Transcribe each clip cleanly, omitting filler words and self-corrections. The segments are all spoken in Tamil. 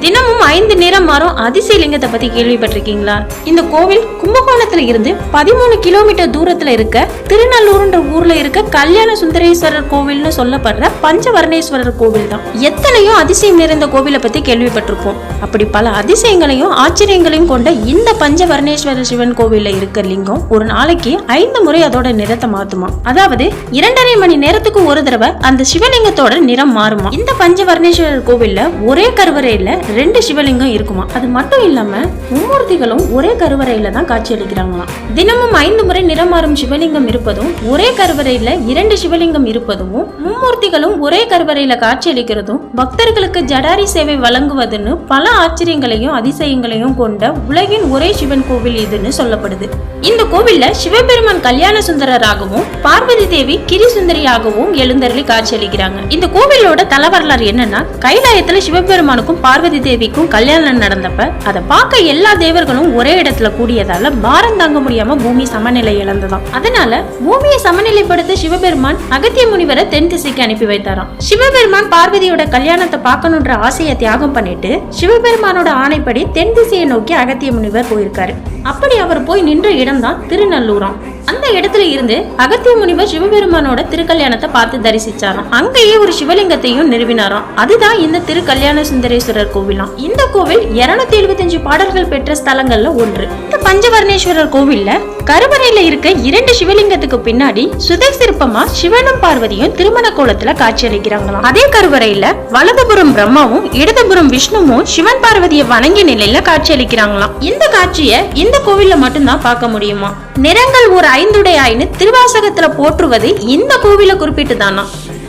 தினமும் 5 நிறம் மாறும் அதிசய லிங்கத்தை பத்தி கேள்விப்பட்டிருக்கீங்களா? இந்த கோவில் கும்பகோணத்துல இருந்து 13 கிலோமீட்டர் தூரத்துல இருக்க திருநல்லூர்ன்ற ஊர்ல இருக்க கல்யாண சுந்தரேஸ்வரர் கோவில்னு சொல்லப்படுற பஞ்சவர்ணேஸ்வரர் கோவில் தான். எத்தனையோ அதிசயம் நிறைந்த கோவிலை பத்தி கேள்விப்பட்டிருப்போம். அப்படி பல அதிசயங்களையும் ஆச்சரியங்களையும் கொண்ட இந்த பஞ்சவர்ணேஸ்வரர் சிவன் கோவில்ல இருக்க லிங்கம் ஒரு நாளைக்கு 5 முறை அதோட நிறத்தை மாத்துமா. அதாவது 2.5 மணி நேரத்துக்கு ஒரு தடவை அந்த சிவலிங்கத்தோட நிறம் மாறுமா. இந்த பஞ்சவர்ணேஸ்வரர் கோவில்ல ஒரே கருவறையில 2 சிவலிங்கம் இருக்குமா. அது மட்டும் இல்லாம மும்மூர்த்திகளும் ஒரே கருவறையில தான் காட்சி அளிக்கிறாங்களாம். தினமும் 5 முறை நிறம் மாறும் சிவலிங்கம் இருப்பதும், ஒரே கருவறையில 2 சிவலிங்கம் இருப்பதும், மும்மூர்த்திகளும் ஒரே கருவறையில காட்சி அளிக்கிறதும், பக்தர்களுக்கு ஜடாரி சேவை வழங்குவதுன்னு பல ஆச்சரியங்களையும் அதிசயங்களையும் கொண்ட உலகின் ஒரே சிவன் கோவில் இதுன்னு சொல்லப்படுது. இந்த கோவில்ல சிவபெருமான் கல்யாண சுந்தரராகவும் பார்வதி தேவி கிரி சுந்தரியாகவும் எழுந்தருளி காட்சி அளிக்கிறாங்க. இந்த கோவிலோட தல வரலாறு என்னன்னா, கைலாயத்துல சிவபெருமானுக்கும் பார்வதி தேவிக்கும் கல்யாணம் நடந்தப்ப அதை பார்க்க எல்லா தேவர்களும் ஒரே இடத்துல கூடியதால பாரம் தாங்க முடியாம பூமி சமநிலை இழந்ததாம். அதனால பூமியை சமநிலைப்படுத்த சிவபெருமான் அகத்திய முனிவரை தென் திசைக்கு அனுப்பி வைத்தாராம். சிவபெருமான் பார்வதியோட கல்யாணத்தை பார்க்கணுன்ற ஆசையை தியாகம் பண்ணிட்டு சிவபெருமானோட ஆணைப்படி தென் திசையை நோக்கி அகத்திய முனிவர் போயிருக்காரு. அப்படி அவர் போய் நின்ற இடம் தான் திருநல்லூராம். அந்த இடத்துல இருந்து அகத்திய முனிவர் சிவபெருமானோட திருக்கல்யாணத்தை பார்த்து தரிசிச்சாராம். அங்கேயே ஒரு சிவலிங்கத்தையும் நிறுவினாராம். அதுதான் இந்த திருக்கல்யாண சுந்தரேஸ்வரர் கோவிலாம். இந்த கோவில் 275 பாடல்கள் பெற்ற ஸ்தலங்கள்ல ஒன்று. இந்த பஞ்சவர்ணேஸ்வரர் கோவில்ல கருவறையில இருக்க 2 சிவலிங்கத்துக்கு பின்னாடி சுதை சிற்பமா சிவனும் பார்வதியும் திருமண கோலத்துல காட்சி அளிக்கிறாங்களாம். அதே கருவறையில வலதுபுறம் பிரம்மாவும் இடதுபுறம் விஷ்ணுவும் சிவன் பார்வதியை வணங்கிய நிலையில காட்சி அளிக்கிறாங்களாம். இந்த காட்சியை இந்த கோவில்ல மட்டும்தான் பார்க்க முடியுமா. நிறங்கள் ஒரு 5 உடையாயின்னு திருவாசகத்துல போற்றுவது இந்த கோவில குறிப்பிட்டு தானா.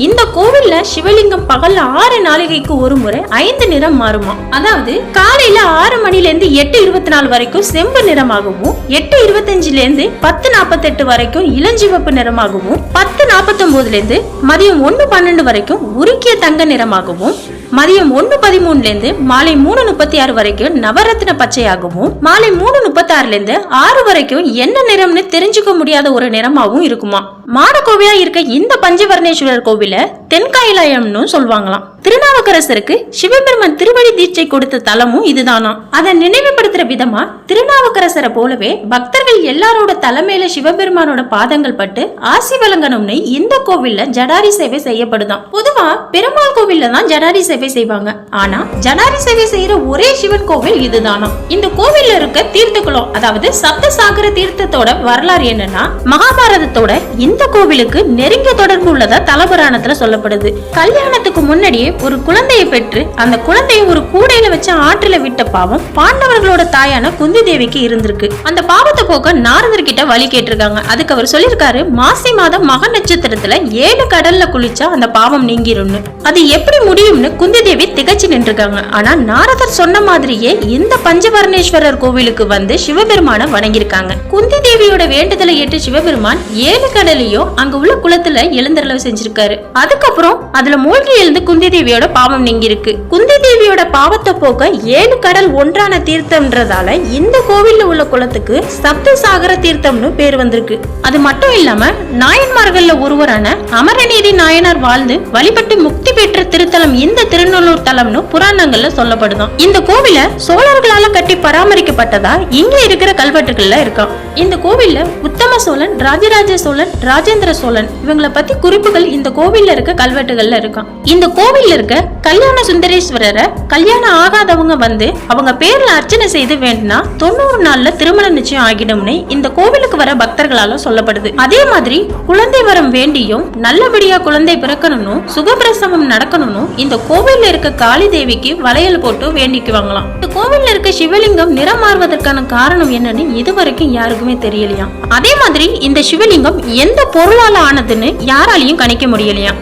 இந்த கோவில்ல சிவலிங்கம் பகல்ல 6 நாளிகைக்கு ஒரு முறை 5 நிறம் மாறுமா. அதாவது காலையில 6 மணில இருந்து 8:24 வரைக்கும் செம்பு நிறமாகவும், 8:25 இருந்து 10:48 வரைக்கும் இளஞ்சிவப்பு நிறமாகவும், 10:49 இருந்து மதியம் 1:12 வரைக்கும் உருக்கிய தங்க நிறமாகவும், மதியம் 1:13 இருந்து மாலை 3:36 வரைக்கும் நவரத்ன பச்சையாகவும், மாலை 3:36 இருந்து 6 வரைக்கும் என்ன நிறம்னு தெரிஞ்சுக்க முடியாத ஒரு நிறமாகவும் இருக்குமா. மாட கோவிலா இருக்க இந்த பஞ்சவர்ணேஸ்வரர் கோவில தென்காயிலாயம்னு சொல்வாங்களாம். திருநாவுக்கரசருக்கு சிவபெருமான் திருவடி தீட்சை கொடுத்த தலமும் இதுதானா. அதை நினைவுபடுத்துற விதமா திருநாவுக்கரசரை போலவே பக்தர்கள் எல்லாரோட தலைமையில சிவபெருமானோட பாதங்கள் பட்டு ஆசி வழங்கணும்னு இந்த கோவில்ல ஜடாரி சேவை செய்யப்படுதான். பொதுவா பெருமாள் கோவில்ல தான் ஜடாரி சேவை செய்வாங்க. ஆனா ஜடாரி சேவை செய்யற ஒரே சிவன் கோவில் இதுதானா. இந்த கோவில்ல இருக்க தீர்த்த குளம், அதாவது சப்த சாகர தீர்த்தத்தோட வரலாறு என்னன்னா, மகாபாரதத்தோட இந்த கோவிலுக்கு நெருங்கிய தொடர்பு உள்ளதா தலபுராணத்துல சொல்லப்படுது. கல்யாணத்துக்கு முன்னாடியே ஒரு குழந்தையை பெற்று அந்த குழந்தையை ஒரு கூடையில வச்சு ஆற்றில விட்ட பாவம் பாண்டவர்களோட தாயான குந்தி தேவிக்கு இருந்திருக்கு. அந்த பாவத்தை போக்க நாரதர் கிட்ட வழி கேட்டிருக்காங்க. அதுக்கு அவர் சொல்லிருக்காரு, மாசி மாதம் மக நட்சத்திரத்துல 7 கடல்ல குளிச்சா அந்த பாவம் நீங்கிரும்னு. அது எப்படி முடியும்னு குந்தி தேவி திகச்சு நின்றுருக்காங்க. ஆனா நாரதர் சொன்ன மாதிரியே இந்த பஞ்சவர்ணேஸ்வரர் கோவிலுக்கு வந்து சிவபெருமான வணங்கியிருக்காங்க. குந்தி தேவியோட வேண்டுதலை ஏற்று சிவபெருமான் 7 கடலையும் அங்க உள்ள குளத்துல எழுந்தருள செஞ்சிருக்காரு. அதுக்கப்புறம் அதுல மூழ்கி எழுந்து குந்தி தேவியோட பாவம் நீங்கி இருக்கு. குந்தி தேவியோட பாவத்தை போக்க 7 கடல் ஒன்றான தீர்த்தம்ன்றதால இந்த கோவில்ல உள்ள குளத்துக்கு சப்த சாகர தீர்த்தம்னு பேர் வந்திருக்கு. அது மட்டும் இல்லாம நாயன்மார்கள்ல ஒருவரான அமரநீதி நாயனார் வாழ்ந்து வழிபட்டு முக்தி பெற்ற திருத்தலம் இந்த திருநல்லூர் தலம்னு புராணங்கள்ல சொல்லப்படுதான். இந்த கோவில சோழர்களால கட்டி பராமரிக்கப்பட்டதா இங்க இருக்கிற கல்வெட்டுகள்ல இருக்கான். இந்த கோவில்ல உத்தம சோழன், ராஜராஜ சோழன், ராஜேந்திர சோழன் இவங்களை பத்தி குறிப்புகள் இந்த கோவில்ல இருக்க கல்வெட்டுகள்ல இருக்கான். இந்த கோவில்ல இருக்க கல்யாண சுந்தரேஸ்வரரை கல்யாணம் ஆகாதவங்க வந்து அவங்க பேர்ல அர்ச்சனை செய்து வேண்டுனா 90 நாள்ல திருமண நிச்சயம் ஆகிடும்னு இந்த கோவிலுக்கு வர பக்தர்களால சொல்லப்படுது. அதே மாதிரி குழந்தை வரம் வேண்டியும் நல்லபடியா குழந்தை பிறக்கணும், சுகப்பிரசவம் நடக்கணும் இந்த கோவில்ல இருக்க காளி தேவிக்கு வளையல் போட்டு வேண்டிக்குவாங்களாம். இந்த கோவில்ல இருக்க சிவலிங்கம் நிறம் மாறுவதற்கான காரணம் என்னன்னு இதுவரைக்கும் யாருக்குமே தெரியலையா. அதே மாதிரி இந்த சிவலிங்கம் எந்த பொருளால ஆனதுன்னு யாராலையும் கணிக்க முடியலையா.